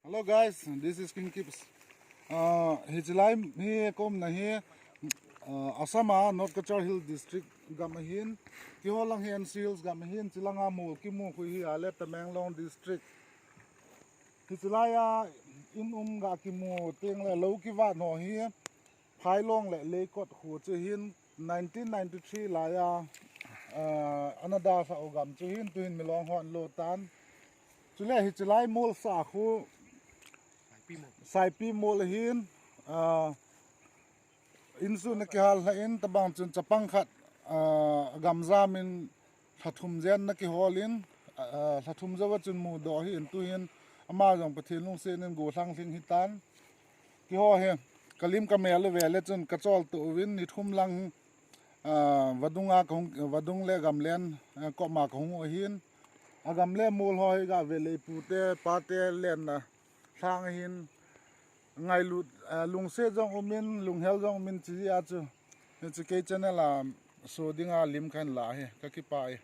Hello guys, this is King Kips. Hijilai hi kom na hi Asama North Kachar Hill District gamahin ki holang hi Hills gamahin chilanga mul ki mu hui hi ale Tamenglong District. Hijilai ya in ga ki mu teng le lo ki wa no hi phai long le kot hu chu hin 1993 la ya anada sa ogam chu hin tuin milong hon lo tan chule hijilai mul sa khu sai pi mol hin insu na ki hal na in tabang chun chapang khat gamza min thathum zen na ki holin thathum zawa chun mu do hi in tu hin ama jong pathil lung se nen go thang thing hitan ki ho he kalim kamel le vele chun kachol tu win ni thum lang vadung le gamlen ko ma khong hin agam le mol ho ga vele pute pate len na thang hin ngay lung se jong umin lung hel jong min chi a chu ke channel so dinga lim khan la he ka ki pai